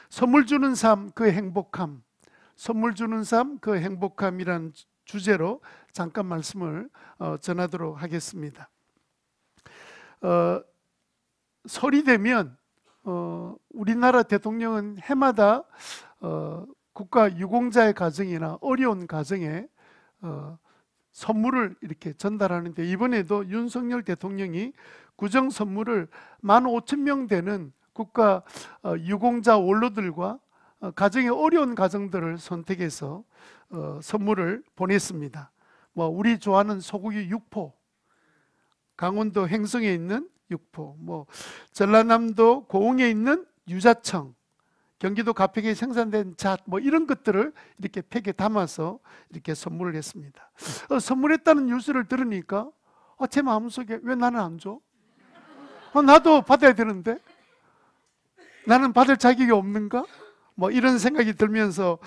선물 주는 삶, 그 행복함. 선물 주는 삶, 그 행복함이라는 주제로 잠깐 말씀을 전하도록 하겠습니다. 설이 되면 우리나라 대통령은 해마다 국가 유공자의 가정이나 어려운 가정에 선물을 이렇게 전달하는데, 이번에도 윤석열 대통령이 구정 선물을 15,000명 되는 국가 유공자 원로들과 가정의 어려운 가정들을 선택해서 선물을 보냈습니다. 우리 좋아하는 소고기 육포, 강원도 횡성에 있는 육포, 전라남도 고흥에 있는 유자청, 경기도 가평에 생산된 잣, 이런 것들을 이렇게 팩에 담아서 이렇게 선물을 했습니다. 선물했다는 뉴스를 들으니까 제 마음속에 왜 나는 안 줘? 나도 받아야 되는데 나는 받을 자격이 없는가? 이런 생각이 들면서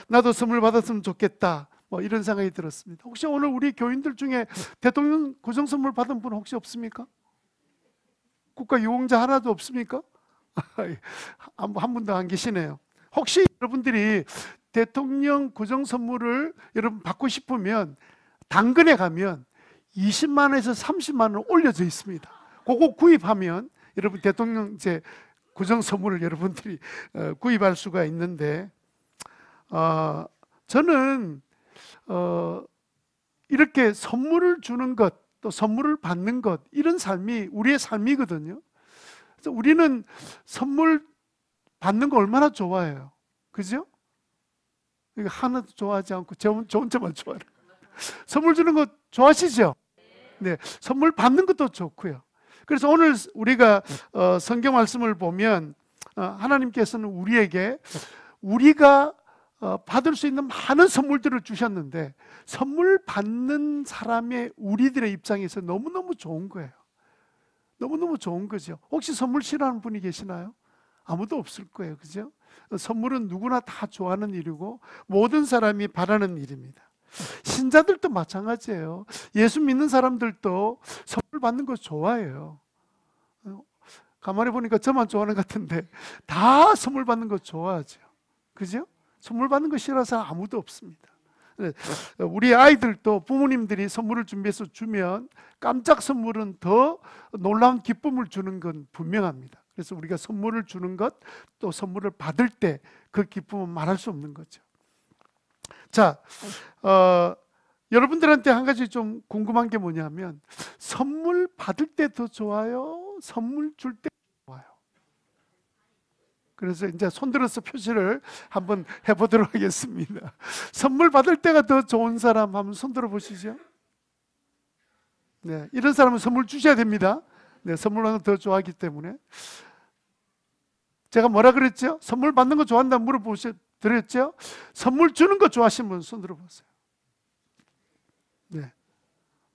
나도 선물 받았으면 좋겠다, 이런 생각이 들었습니다. 혹시 오늘 우리 교인들 중에 대통령 구정 선물 받은 분 혹시 없습니까? 국가 유공자 하나도 없습니까? 한 분도 안 계시네요. 혹시 여러분들이 대통령 구정 선물을 여러분 받고 싶으면 당근에 가면 20만 원에서 30만 원 올려져 있습니다. 그거 구입하면 여러분 대통령 구정 선물을 여러분들이 구입할 수가 있는데, 저는 이렇게 선물을 주는 것, 또 선물을 받는 것, 이런 삶이 우리의 삶이거든요. 그래서 우리는 선물 받는 거 얼마나 좋아해요, 그죠? 하나도 좋아하지 않고 저 혼자만 좋아해요. 선물 주는 거 좋아하시죠? 네, 선물 받는 것도 좋고요. 그래서 오늘 우리가 성경 말씀을 보면 하나님께서는 우리에게 우리가 받을 수 있는 많은 선물들을 주셨는데, 선물 받는 사람의 우리들의 입장에서 너무너무 좋은 거예요. 너무너무 좋은 거죠. 혹시 선물 싫어하는 분이 계시나요? 아무도 없을 거예요, 그죠? 선물은 누구나 다 좋아하는 일이고 모든 사람이 바라는 일입니다. 신자들도 마찬가지예요. 예수 믿는 사람들도 선물 받는 거 좋아해요. 가만히 보니까 저만 좋아하는 것 같은데 다 선물 받는 거 좋아하죠, 그죠? 선물 받는 거 싫어하는 사람 아무도 없습니다. 우리 아이들도 부모님들이 선물을 준비해서 주면 깜짝 선물은 더 놀라운 기쁨을 주는 건 분명합니다. 그래서 우리가 선물을 주는 것, 또 선물을 받을 때 그 기쁨은 말할 수 없는 거죠. 자, 여러분들한테 한 가지 좀 궁금한 게 뭐냐면, 선물 받을 때 더 좋아요? 선물 줄 때 좋아요? 그래서 이제 손들어서 표시를 한번 해보도록 하겠습니다. 선물 받을 때가 더 좋은 사람 한번 손들어 보시죠. 네, 이런 사람은 선물 주셔야 됩니다. 네, 선물 받는 거 더 좋아하기 때문에. 제가 뭐라 그랬죠? 선물 받는 거 좋아한다 물어보셨죠? 선물 주는 거 좋아하시는 분 손 들어보세요. 네,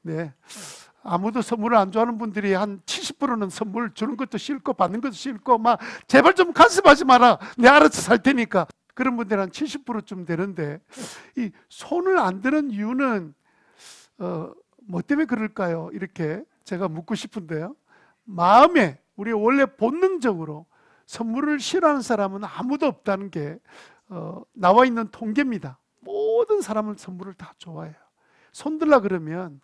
네. 아무도 선물을 안 좋아하는 분들이 한 70%는 선물 주는 것도 싫고 받는 것도 싫고 제발 좀 간섭하지 마라, 내가 알아서 살 테니까, 그런 분들이 한 70%쯤 되는데, 이 손을 안 드는 이유는 뭐 때문에 그럴까요? 이렇게 제가 묻고 싶은데요. 마음에 우리 원래 본능적으로 선물을 싫어하는 사람은 아무도 없다는 게 나와 있는 통계입니다. 모든 사람은 선물을 다 좋아해요. 손 들라 그러면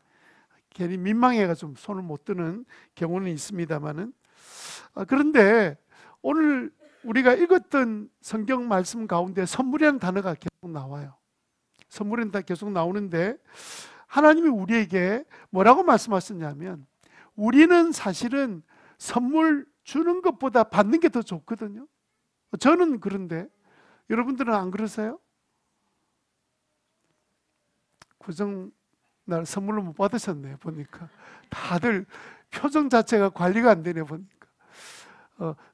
괜히 민망해가지고 손을 못 드는 경우는 있습니다만은, 그런데 오늘 우리가 읽었던 성경 말씀 가운데 선물이라는 단어가 계속 나와요. 선물은 다 계속 나오는데, 하나님이 우리에게 뭐라고 말씀하셨냐면, 우리는 사실은 선물 주는 것보다 받는 게 더 좋거든요. 저는 그런데 여러분들은 안 그러세요? 구정 날 선물로 못 받으셨네요. 보니까 다들 표정 자체가 관리가 안 되네 보니까.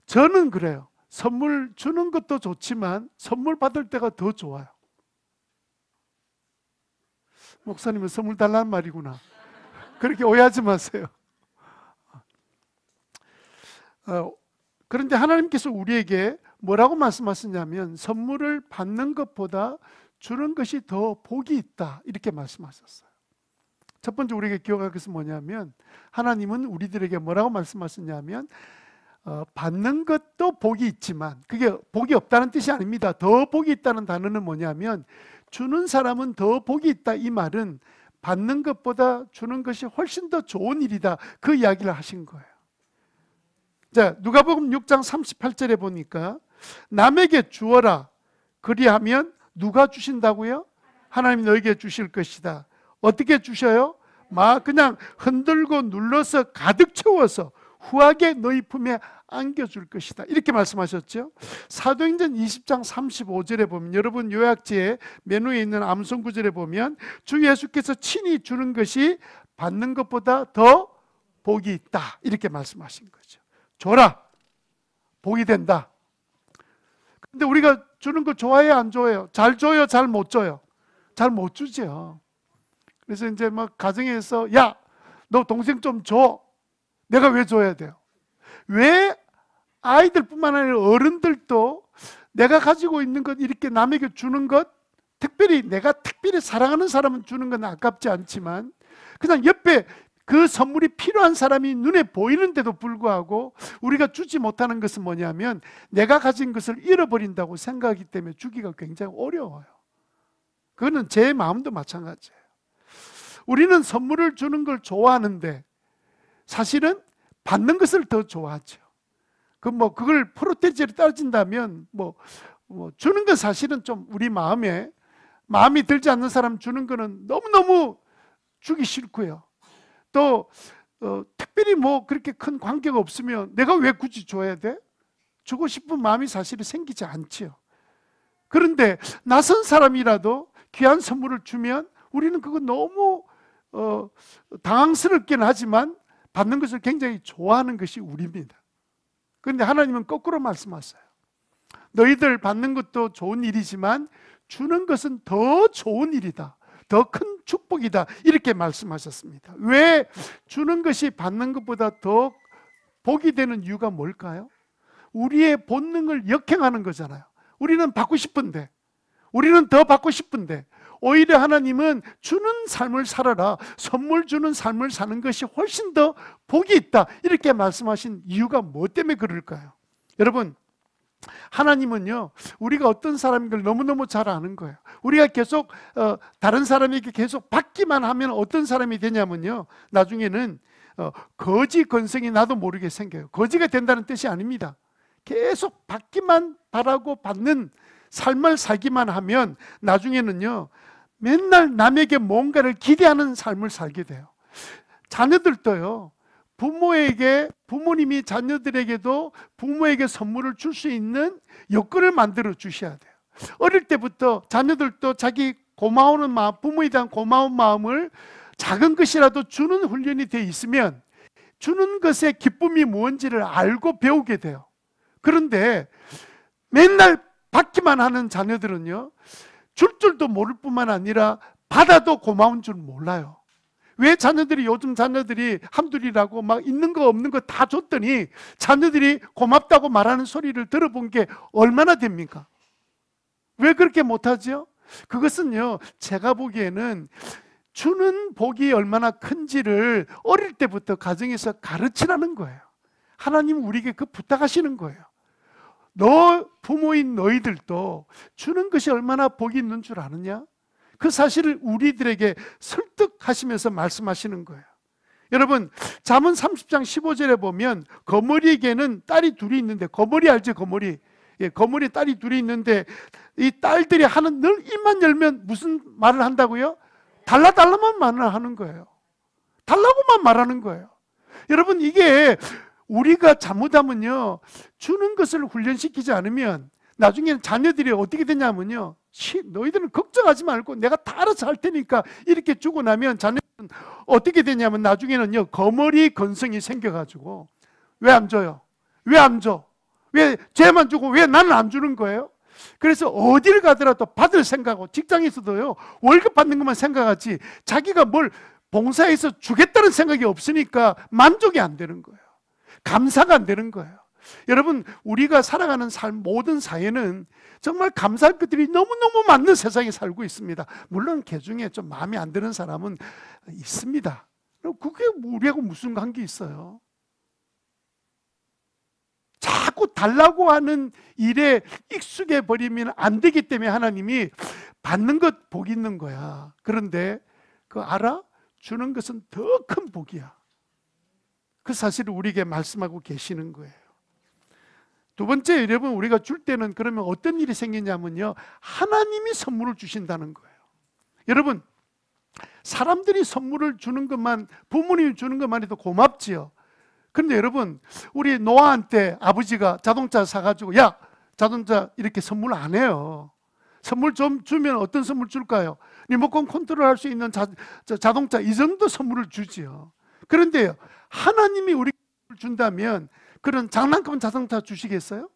저는 그래요. 선물 주는 것도 좋지만 선물 받을 때가 더 좋아요. 목사님은 선물 달라는 말이구나. 그렇게 오해하지 마세요. 그런데 하나님께서 우리에게 뭐라고 말씀하셨냐면, 선물을 받는 것보다 주는 것이 더 복이 있다, 이렇게 말씀하셨어요. 첫 번째 우리에게 기억할 것은 뭐냐면, 하나님은 우리들에게 뭐라고 말씀하셨냐면, 받는 것도 복이 있지만 그게 복이 없다는 뜻이 아닙니다. 더 복이 있다는 단어는 뭐냐면 주는 사람은 더 복이 있다. 이 말은 받는 것보다 주는 것이 훨씬 더 좋은 일이다. 그 이야기를 하신 거예요. 자, 누가복음 6장 38절에 보니까 남에게 주어라. 그리하면 누가 주신다고요? 하나님 너에게 주실 것이다. 어떻게 주셔요? 막 그냥 흔들고 눌러서 가득 채워서 후하게 너희 품에 안겨줄 것이다. 이렇게 말씀하셨죠. 사도행전 20장 35절에 보면, 여러분 요약지에 메뉴에 있는 암송 구절에 보면 주 예수께서 친히 주는 것이 받는 것보다 더 복이 있다. 이렇게 말씀하신 거죠. 줘라. 복이 된다. 근데 우리가 주는 거 좋아해요, 안 좋아해요? 잘 줘요, 잘 못 줘요? 잘 못 주죠. 그래서 이제 막 가정에서 야, 너 동생 좀 줘. 내가 왜 줘야 돼요? 왜 아이들뿐만 아니라 어른들도 내가 가지고 있는 것 이렇게 남에게 주는 것, 특별히 내가 특별히 사랑하는 사람은 주는 건 아깝지 않지만 그냥 옆에 그 선물이 필요한 사람이 눈에 보이는데도 불구하고 우리가 주지 못하는 것은 뭐냐면 내가 가진 것을 잃어버린다고 생각하기 때문에 주기가 굉장히 어려워요. 그거는 제 마음도 마찬가지예요. 우리는 선물을 주는 걸 좋아하는데 사실은 받는 것을 더 좋아하죠. 그걸 프로테지로 따진다면 주는 건 사실은 좀 우리 마음이 들지 않는 사람 주는 거는 너무너무 주기 싫고요. 또 특별히 그렇게 큰 관계가 없으면 내가 왜 굳이 줘야 돼? 주고 싶은 마음이 사실은 생기지 않지요. 그런데 낯선 사람이라도 귀한 선물을 주면 우리는 그거 너무 당황스럽긴 하지만 받는 것을 굉장히 좋아하는 것이 우리입니다. 그런데 하나님은 거꾸로 말씀하세요. 너희들 받는 것도 좋은 일이지만 주는 것은 더 좋은 일이다. 더 큰 축복이다. 이렇게 말씀하셨습니다. 왜 주는 것이 받는 것보다 더 복이 되는 이유가 뭘까요? 우리의 본능을 역행하는 거잖아요. 우리는 받고 싶은데, 우리는 더 받고 싶은데 오히려 하나님은 주는 삶을 살아라, 선물 주는 삶을 사는 것이 훨씬 더 복이 있다. 이렇게 말씀하신 이유가 뭐 때문에 그럴까요? 여러분, 하나님은요 우리가 어떤 사람인 걸 너무너무 잘 아는 거예요. 우리가 계속 다른 사람에게 계속 받기만 하면 어떤 사람이 되냐면요, 나중에는 거지 건성이 나도 모르게 생겨요. 거지가 된다는 뜻이 아닙니다. 계속 받기만 바라고 받는 삶을 살기만 하면 나중에는요 맨날 남에게 뭔가를 기대하는 삶을 살게 돼요. 자녀들도요, 부모님이 자녀들에게도 부모에게 선물을 줄 수 있는 여건을 만들어 주셔야 돼요. 어릴 때부터 자녀들도 자기 고마운 마음, 부모에 대한 고마운 마음을 작은 것이라도 주는 훈련이 되어 있으면 주는 것의 기쁨이 뭔지를 알고 배우게 돼요. 그런데 맨날 받기만 하는 자녀들은요, 줄 줄도 모를 뿐만 아니라 받아도 고마운 줄 몰라요. 왜 요즘 자녀들이 한둘이라고 막 있는 거 없는 거 다 줬더니 자녀들이 고맙다고 말하는 소리를 들어본 게 얼마나 됩니까? 왜 그렇게 못하죠? 그것은요, 제가 보기에는 주는 복이 얼마나 큰지를 어릴 때부터 가정에서 가르치라는 거예요. 하나님 우리에게 그 부탁하시는 거예요. 부모인 너희들도 주는 것이 얼마나 복이 있는 줄 아느냐? 그 사실을 우리들에게 설득하시면서 말씀하시는 거예요. 여러분, 잠언 30장 15절에 보면 거머리에게는 딸이 둘이 있는데, 거머리 알죠? 거머리. 예, 거머리 딸이 둘이 있는데 이 딸들이 하는 늘 입만 열면 무슨 말을 한다고요? 달라달라만 말을 하는 거예요. 달라고만 말하는 거예요. 여러분, 이게 우리가 잘못하면요, 주는 것을 훈련시키지 않으면 나중에는 자녀들이 어떻게 되냐면요, 너희들은 걱정하지 말고 내가 다 알아서 할 테니까 이렇게 주고 나면 자녀들은 어떻게 되냐면 나중에는요 거머리 건성이 생겨가지고 왜 안 줘요? 왜 안 줘? 왜 쟤만 주고 왜 나는 안 주는 거예요? 그래서 어디를 가더라도 받을 생각하고, 직장에서도요 월급 받는 것만 생각하지 자기가 뭘 봉사해서 주겠다는 생각이 없으니까 만족이 안 되는 거예요. 감사가 안 되는 거예요. 여러분, 우리가 살아가는 삶 모든 사회는 정말 감사할 것들이 너무너무 많은 세상에 살고 있습니다. 물론 그 중에 좀 마음에 안 드는 사람은 있습니다. 그게 우리하고 무슨 관계 있어요? 자꾸 달라고 하는 일에 익숙해 버리면 안 되기 때문에 하나님이 받는 것 복 있는 거야. 그런데 그거 알아? 주는 것은 더 큰 복이야. 그 사실을 우리에게 말씀하고 계시는 거예요. 두 번째, 여러분, 우리가 줄 때는 그러면 어떤 일이 생기냐면요, 하나님이 선물을 주신다는 거예요. 여러분, 사람들이 선물을 주는 것만, 부모님이 주는 것만 해도 고맙지요. 그런데 여러분, 우리 노아한테 아버지가 자동차 사가지고, 야, 자동차 이렇게 선물 안 해요. 선물 좀 주면 어떤 선물 줄까요? 리모컨 컨트롤 할 수 있는 자동차, 이 정도 선물을 주지요. 그런데요, 하나님이 우리에게 준다면 그런 장난감 자동차 주시겠어요?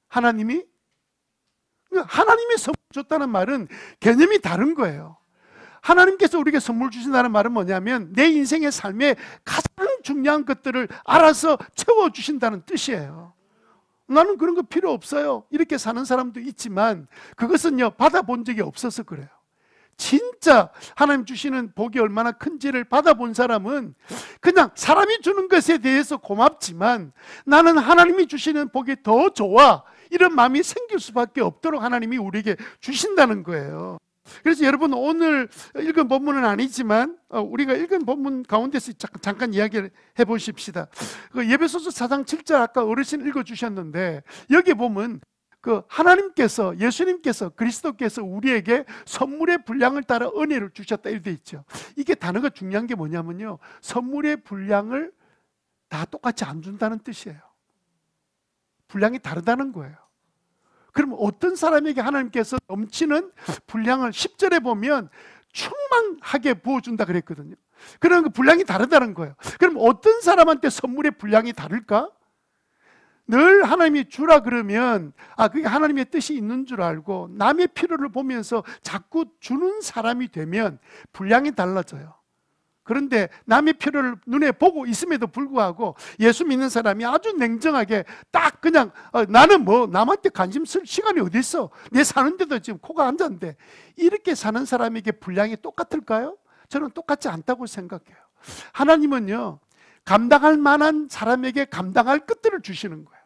하나님이? 하나님이 선물 줬다는 말은 개념이 다른 거예요. 하나님께서 우리에게 선물 주신다는 말은 뭐냐면 내 인생의 삶에 가장 중요한 것들을 알아서 채워주신다는 뜻이에요. 나는 그런 거 필요 없어요, 이렇게 사는 사람도 있지만 그것은요, 받아본 적이 없어서 그래요. 진짜 하나님 주시는 복이 얼마나 큰지를 받아본 사람은 그냥 사람이 주는 것에 대해서 고맙지만 나는 하나님이 주시는 복이 더 좋아, 이런 마음이 생길 수밖에 없도록 하나님이 우리에게 주신다는 거예요. 그래서 여러분, 오늘 읽은 본문은 아니지만 우리가 읽은 본문 가운데서 잠깐 이야기를 해보십시다. 예배소서 4장 7절 아까 어르신 읽어주셨는데 여기 보면 하나님께서, 예수님께서, 그리스도께서 우리에게 선물의 분량을 따라 은혜를 주셨다 이렇게 되어 있죠. 이게 단어가 중요한 게 뭐냐면요, 선물의 분량을 다 똑같이 안 준다는 뜻이에요. 분량이 다르다는 거예요. 그럼 어떤 사람에게 하나님께서 넘치는 분량을 10절에 보면 충만하게 부어준다 그랬거든요. 그런 그 분량이 다르다는 거예요. 그럼 어떤 사람한테 선물의 분량이 다를까? 늘 하나님이 주라 그러면 그게 하나님의 뜻이 있는 줄 알고 남의 필요를 보면서 자꾸 주는 사람이 되면 분량이 달라져요. 그런데 남의 필요를 눈에 보고 있음에도 불구하고 예수 믿는 사람이 아주 냉정하게 딱 그냥 나는 뭐 남한테 관심 쓸 시간이 어디 있어, 내 사는데도 지금 코가 앉았는데, 이렇게 사는 사람에게 분량이 똑같을까요? 저는 똑같지 않다고 생각해요. 하나님은요, 감당할 만한 사람에게 감당할 것들을 주시는 거예요.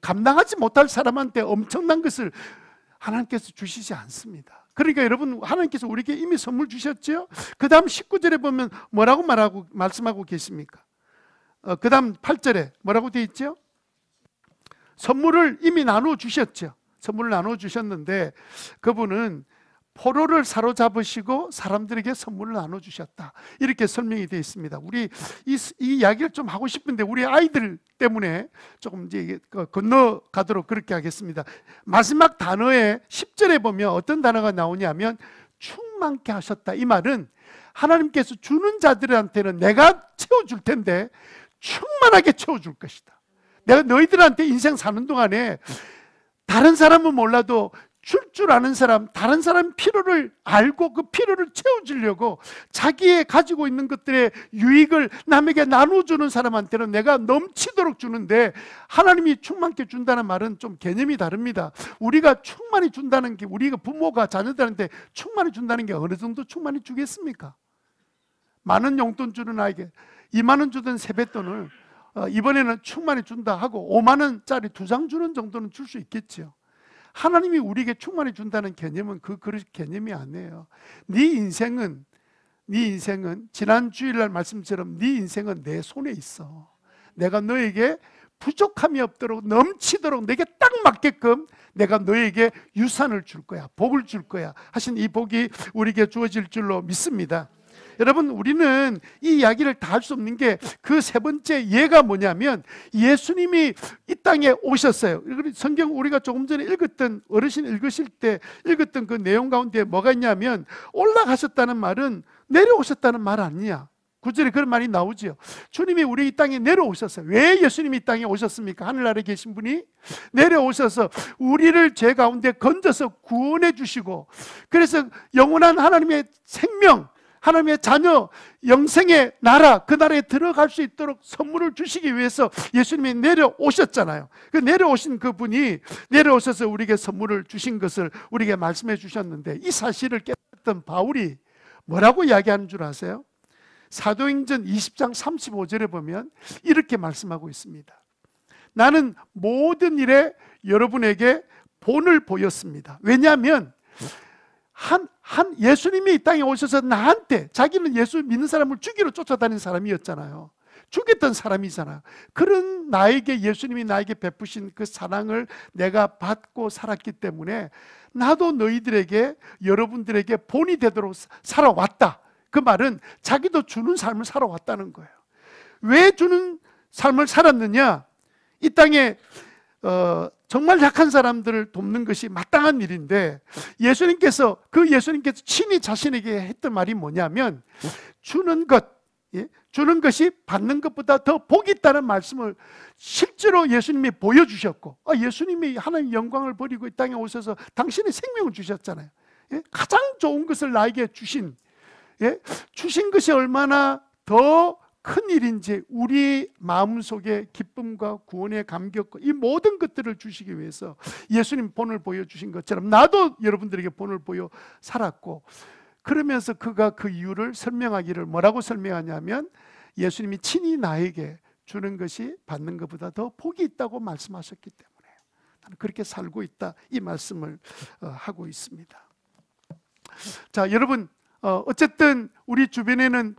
감당하지 못할 사람한테 엄청난 것을 하나님께서 주시지 않습니다. 그러니까 여러분, 하나님께서 우리에게 이미 선물 주셨죠? 그 다음 19절에 보면 뭐라고 말씀하고 계십니까? 그 다음 8절에 뭐라고 되어 있죠? 선물을 이미 나누어 주셨죠. 선물을 나누어 주셨는데 그분은 포로를 사로잡으시고 사람들에게 선물을 나눠주셨다, 이렇게 설명이 되어 있습니다. 우리 이 이야기를 좀 하고 싶은데 우리 아이들 때문에 조금 이제 건너가도록 그렇게 하겠습니다. 마지막 단어에 10절에 보면 어떤 단어가 나오냐면 충만케 하셨다. 이 말은 하나님께서 주는 자들한테는 내가 채워줄 텐데 충만하게 채워줄 것이다. 내가 너희들한테 인생 사는 동안에 다른 사람은 몰라도 줄 아는 사람, 다른 사람 필요를 알고 그 필요를 채워주려고 자기의 가지고 있는 것들의 유익을 남에게 나눠주는 사람한테는 내가 넘치도록 주는데, 하나님이 충만케 준다는 말은 좀 개념이 다릅니다. 우리가 충만히 준다는 게, 우리가 부모가 자녀들한테 충만히 준다는 게 어느 정도 충만히 주겠습니까? 많은 용돈 주는 아이에게 2만 원 주던 세뱃돈을 이번에는 충만히 준다 하고 5만 원짜리 2장 주는 정도는 줄 수 있겠죠. 하나님이 우리에게 충만히 준다는 개념은 그런 개념이 아니에요. 네 인생은 지난 주일날 말씀처럼 네 인생은 내 손에 있어. 내가 너에게 부족함이 없도록 넘치도록 내게 딱 맞게끔 내가 너에게 유산을 줄 거야, 복을 줄 거야 하신 이 복이 우리에게 주어질 줄로 믿습니다. 여러분, 우리는 이 이야기를 다 할 수 없는 게 그 세 번째 예가 뭐냐면 예수님이 이 땅에 오셨어요. 성경 우리가 조금 전에 읽었던, 어르신 읽으실 때 읽었던 그 내용 가운데 뭐가 있냐면 올라가셨다는 말은 내려오셨다는 말 아니냐. 9절에 그런 말이 나오죠. 주님이 우리 이 땅에 내려오셨어요. 왜 예수님이 이 땅에 오셨습니까? 하늘나라에 계신 분이 내려오셔서 우리를 죄 가운데 건져서 구원해 주시고, 그래서 영원한 하나님의 생명, 하나님의 자녀, 영생의 나라, 그 나라에 들어갈 수 있도록 선물을 주시기 위해서 예수님이 내려오셨잖아요. 그 내려오신 그분이 내려오셔서 우리에게 선물을 주신 것을 우리에게 말씀해 주셨는데, 이 사실을 깨달았던 바울이 뭐라고 이야기하는 줄 아세요? 사도행전 20장 35절에 보면 이렇게 말씀하고 있습니다. 나는 모든 일에 여러분에게 본을 보였습니다. 왜냐하면 예수님이 이 땅에 오셔서 나한테, 자기는 예수 믿는 사람을 죽이러 쫓아다니는 사람이었잖아요. 죽였던 사람이잖아요. 그런 나에게, 예수님이 나에게 베푸신 그 사랑을 내가 받고 살았기 때문에 나도 너희들에게, 여러분들에게 본이 되도록 살아왔다. 그 말은 자기도 주는 삶을 살아왔다는 거예요. 왜 주는 삶을 살았느냐? 이 땅에 정말 약한 사람들을 돕는 것이 마땅한 일인데, 예수님께서 친히 자신에게 했던 말이 뭐냐면, 주는 것이 받는 것보다 더 복이 있다는 말씀을 실제로 예수님이 보여주셨고, 예수님이 하나님의 영광을 버리고 이 땅에 오셔서 당신의 생명을 주셨잖아요. 가장 좋은 것을 나에게 주신 것이 얼마나 더 큰 일인지, 우리 마음속에 기쁨과 구원의 감격과 이 모든 것들을 주시기 위해서 예수님 본을 보여주신 것처럼 나도 여러분들에게 본을 보여 살았고, 그러면서 그가 그 이유를 설명하기를 뭐라고 설명하냐면, 예수님이 친히 나에게 주는 것이 받는 것보다 더 복이 있다고 말씀하셨기 때문에 나는 그렇게 살고 있다, 이 말씀을 하고 있습니다. 자, 여러분, 어쨌든 우리 주변에는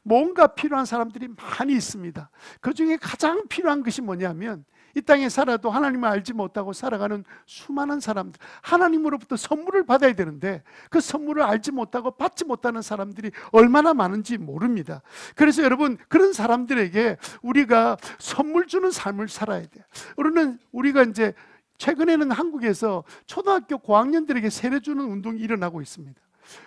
뭔가 필요한 사람들이 많이 있습니다. 그 중에 가장 필요한 것이 뭐냐면, 이 땅에 살아도 하나님을 알지 못하고 살아가는 수많은 사람들, 하나님으로부터 선물을 받아야 되는데 그 선물을 알지 못하고 받지 못하는 사람들이 얼마나 많은지 모릅니다. 그래서 여러분, 그런 사람들에게 우리가 선물 주는 삶을 살아야 돼요. 우리가 이제 최근에는 한국에서 초등학교 고학년들에게 세례 주는 운동이 일어나고 있습니다.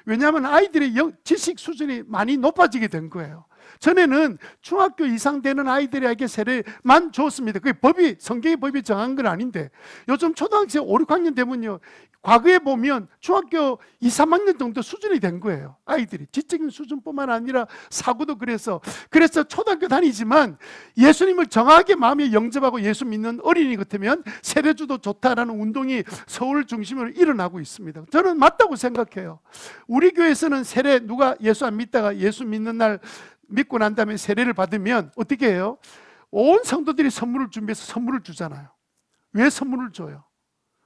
왜냐하면 아이들의 지식 수준이 많이 높아지게 된 거예요. 전에는 중학교 이상 되는 아이들에게 세례만 줬습니다. 그게 성경의 법이 정한 건 아닌데, 요즘 초등학생 5, 6학년 되면요, 과거에 보면 중학교 2, 3학년 정도 수준이 된 거예요. 아이들이 지적인 수준뿐만 아니라 사고도 그래서 초등학교 다니지만 예수님을 정확하게 마음에 영접하고 예수 믿는 어린이 같으면 세례주도 좋다라는 운동이 서울 중심으로 일어나고 있습니다. 저는 맞다고 생각해요. 우리 교회에서는 누가 예수 안 믿다가 예수 믿는 날 믿고 난 다음에 세례를 받으면 어떻게 해요? 온 성도들이 선물을 준비해서 선물을 주잖아요. 왜 선물을 줘요?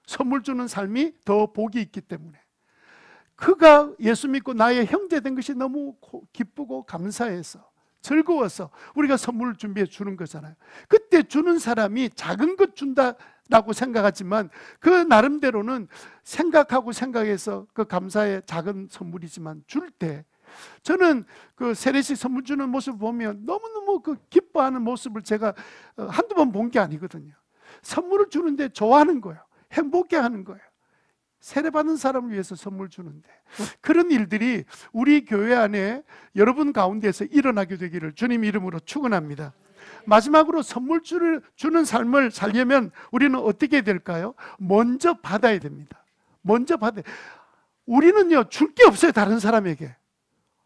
선물 주는 삶이 더 복이 있기 때문에. 그가 예수 믿고 나의 형제 된 것이 너무 기쁘고 감사해서, 즐거워서 우리가 선물을 준비해 주는 거잖아요. 그때 주는 사람이 작은 것 준다라고 생각하지만 그 나름대로는 생각해서 그 감사의 작은 선물이지만 줄 때, 저는 그 세례식 선물 주는 모습을 보면 너무너무 그 기뻐하는 모습을 제가 한두 번 본 게 아니거든요. 선물을 주는데 좋아하는 거예요. 행복해 하는 거예요. 세례받은 사람을 위해서 선물 주는데, 그런 일들이 우리 교회 안에 여러분 가운데서 일어나게 되기를 주님 이름으로 축원합니다. 마지막으로 선물 주는 삶을 살려면 우리는 어떻게 해야 될까요? 먼저 받아야 됩니다. 먼저 받아야. 우리는요, 줄 게 없어요. 다른 사람에게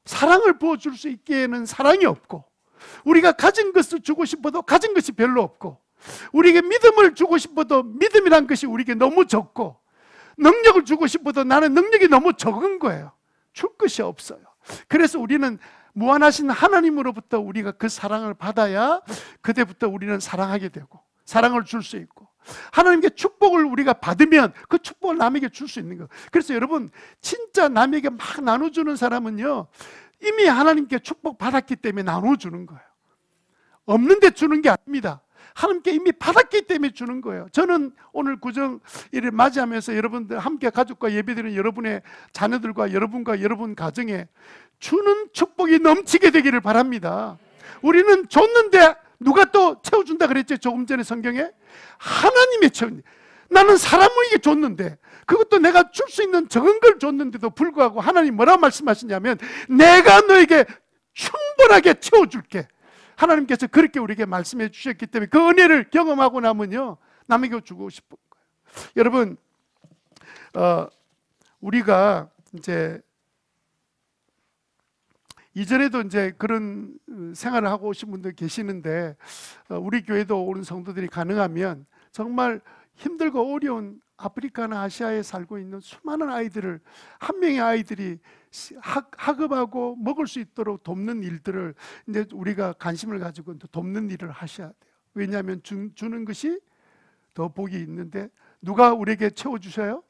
사랑을 부어줄 수 있기에는 사랑이 없고, 우리가 가진 것을 주고 싶어도 가진 것이 별로 없고, 우리에게 믿음을 주고 싶어도 믿음이란 것이 우리에게 너무 적고, 능력을 주고 싶어도 나는 능력이 너무 적은 거예요. 줄 것이 없어요. 그래서 우리는 무한하신 하나님으로부터 우리가 그 사랑을 받아야 그때부터 우리는 사랑하게 되고 사랑을 줄 수 있고, 하나님께 축복을 우리가 받으면 그 축복을 남에게 줄 수 있는 거예요. 그래서 여러분, 진짜 남에게 막 나눠주는 사람은요, 이미 하나님께 축복 받았기 때문에 나눠주는 거예요. 없는데 주는 게 아닙니다. 하나님께 이미 받았기 때문에 주는 거예요. 저는 오늘 구정일을 맞이하면서 여러분들 함께 가족과 예배드리는 여러분의 자녀들과 여러분과 여러분 가정에 주는 축복이 넘치게 되기를 바랍니다. 우리는 줬는데 누가 또 채워준다 그랬죠? 조금 전에 성경에 하나님이 채운다. 나는 사람에게 줬는데, 그것도 내가 줄 수 있는 적은 걸 줬는데도 불구하고 하나님 뭐라고 말씀하시냐면, 내가 너에게 충분하게 채워줄게. 하나님께서 그렇게 우리에게 말씀해 주셨기 때문에 그 은혜를 경험하고 나면요, 남에게 주고 싶은 거예요. 여러분, 우리가 이제 이전에도 이제 그런 생활을 하고 오신 분들 계시는데, 우리 교회도 오는 성도들이 가능하면 정말 힘들고 어려운 아프리카나 아시아에 살고 있는 수많은 아이들을, 한 명의 아이들이 학업하고 먹을 수 있도록 돕는 일들을 이제 우리가 관심을 가지고 돕는 일을 하셔야 돼요. 왜냐하면 주는 것이 더 복이 있는데 누가 우리에게 채워주셔요?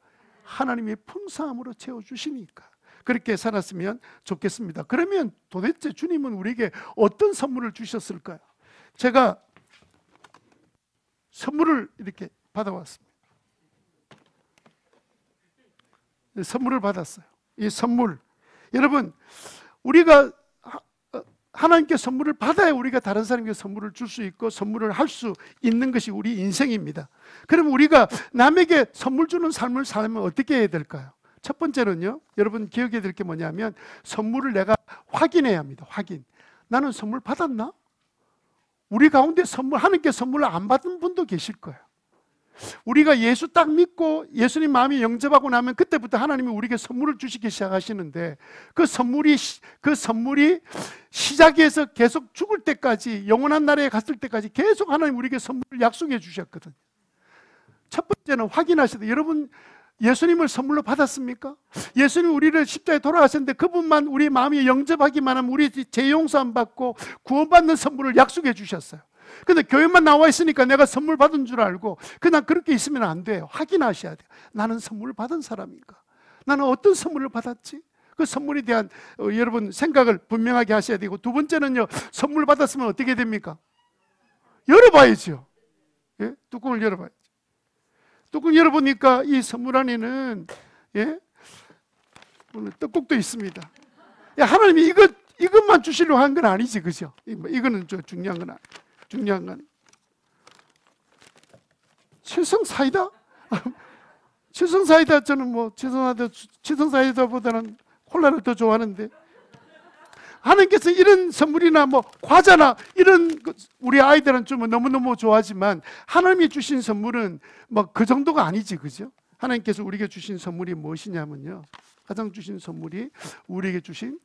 하나님이 풍성함으로 채워주시니까. 그렇게 살았으면 좋겠습니다. 그러면 도대체 주님은 우리에게 어떤 선물을 주셨을까요? 제가 선물을 이렇게 받아왔습니다. 선물을 받았어요. 이 선물, 여러분, 우리가 하나님께 선물을 받아야 우리가 다른 사람에게 선물을 줄 수 있고 선물을 할 수 있는 것이 우리 인생입니다. 그럼 우리가 남에게 선물 주는 삶을 살면 어떻게 해야 될까요? 첫 번째는요, 여러분 기억해야 될 게 뭐냐면 선물을 내가 확인해야 합니다. 확인. 나는 선물 받았나? 우리 가운데 하나님께 선물을 안 받은 분도 계실 거예요. 우리가 예수 딱 믿고 예수님 마음에 영접하고 나면 그때부터 하나님이 우리에게 선물을 주시기 시작하시는데 그 선물이 시작해서 계속 죽을 때까지, 영원한 나라에 갔을 때까지 계속 하나님 우리에게 선물을 약속해 주셨거든요. 첫 번째는 확인하셔야 돼요. 여러분, 예수님을 선물로 받았습니까? 예수님이 우리를 십자가에 돌아가셨는데 그분만 우리 마음에 영접하기만 하면 우리 죄 용서함 받고 구원받는 선물을 약속해 주셨어요. 근데 교회만 나와 있으니까 내가 선물 받은 줄 알고 그냥 그렇게 있으면 안 돼요. 확인하셔야 돼요. 나는 선물을 받은 사람인가? 나는 어떤 선물을 받았지? 그 선물에 대한 여러분 생각을 분명하게 하셔야 되고, 두 번째는요, 선물 받았으면 어떻게 됩니까? 열어봐야죠. 예? 뚜껑을 열어봐야죠. 뚜껑 열어보니까 이 선물 안에는 오늘 떡국도 있습니다. 하나님이 이것만 주시려고 한 건 아니지, 그죠? 이거는 중요한 건 아니에요. 중요한 건 칠성사이다? 칠성사이다, 저는 칠성사이다보다는 콜라를 더 좋아하는데, 하나님께서 이런 선물이나 과자나 이런 우리 아이들은 좀 너무너무 좋아하지만 하나님이 주신 선물은 그 정도가 아니지, 그죠? 하나님께서 우리에게 주신 선물이 무엇이냐면요, 가장 주신 선물이 우리에게 주신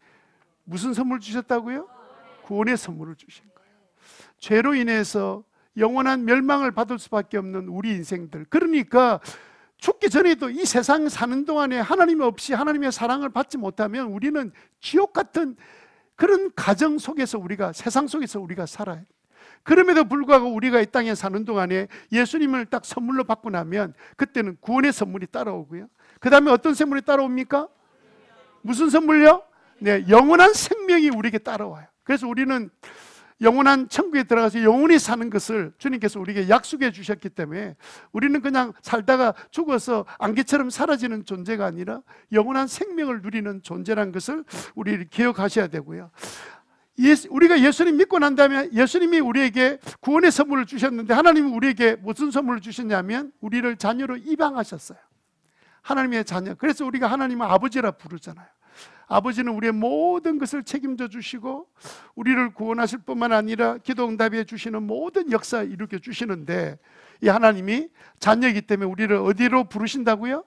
무슨 선물 주셨다고요? 구원의 선물을 주신 거예요. 죄로 인해서 영원한 멸망을 받을 수밖에 없는 우리 인생들, 그러니까 죽기 전에도 이 세상 사는 동안에 하나님 없이 하나님의 사랑을 받지 못하면 우리는 지옥 같은 그런 가정 속에서 세상 속에서 우리가 살아요. 그럼에도 불구하고 우리가 이 땅에 사는 동안에 예수님을 딱 선물로 받고 나면 그때는 구원의 선물이 따라오고요, 그 다음에 어떤 선물이 따라옵니까? 무슨 선물요? 네, 영원한 생명이 우리에게 따라와요. 그래서 우리는 영원한 천국에 들어가서 영원히 사는 것을 주님께서 우리에게 약속해 주셨기 때문에 우리는 그냥 살다가 죽어서 안개처럼 사라지는 존재가 아니라 영원한 생명을 누리는 존재라는 것을 우리 기억하셔야 되고요. 우리가 예수님 믿고 난 다음에 예수님이 우리에게 구원의 선물을 주셨는데, 하나님이 우리에게 무슨 선물을 주셨냐면 우리를 자녀로 입양하셨어요. 하나님의 자녀. 그래서 우리가 하나님을 아버지라 부르잖아요. 아버지는 우리의 모든 것을 책임져 주시고 우리를 구원하실 뿐만 아니라 기도 응답해 주시는 모든 역사 이루게 주시는데, 이 하나님이 자녀이기 때문에 우리를 어디로 부르신다고요?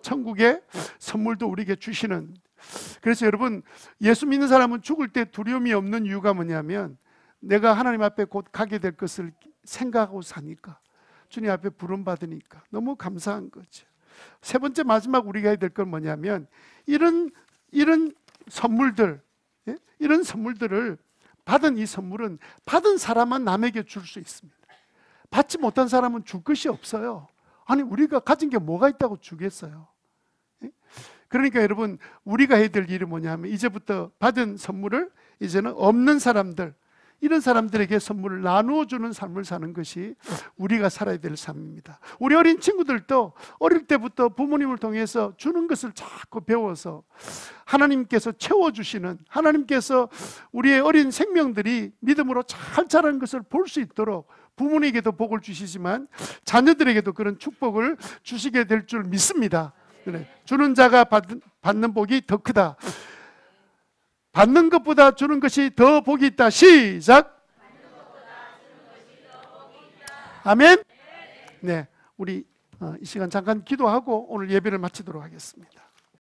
천국의 선물도 우리에게 주시는. 그래서 여러분, 예수 믿는 사람은 죽을 때 두려움이 없는 이유가 뭐냐면 내가 하나님 앞에 곧 가게 될 것을 생각하고 사니까, 주님 앞에 부름받으니까 너무 감사한 거죠. 세 번째, 마지막 우리가 해야 될 건 뭐냐면 이런 선물들, 이런 선물들을 받은 이 선물은 받은 사람만 남에게 줄 수 있습니다. 받지 못한 사람은 줄 것이 없어요. 아니, 우리가 가진 게 뭐가 있다고 주겠어요? 그러니까 여러분, 우리가 해야 될 일이 뭐냐면 이제부터 받은 선물을 이제는 없는 사람들, 이런 사람들에게 선물을 나누어 주는 삶을 사는 것이 우리가 살아야 될 삶입니다. 우리 어린 친구들도 어릴 때부터 부모님을 통해서 주는 것을 자꾸 배워서 하나님께서 채워주시는, 하나님께서 우리의 어린 생명들이 믿음으로 잘 자라는 것을 볼 수 있도록 부모님에게도 복을 주시지만 자녀들에게도 그런 축복을 주시게 될 줄 믿습니다. 주는 자가 받는 복이 더 크다. 받는 것보다 주는 것이 더 복이 있다. 시작. 아멘. 네, 우리 이 시간 잠깐 기도하고 오늘 예배를 마치도록 하겠습니다.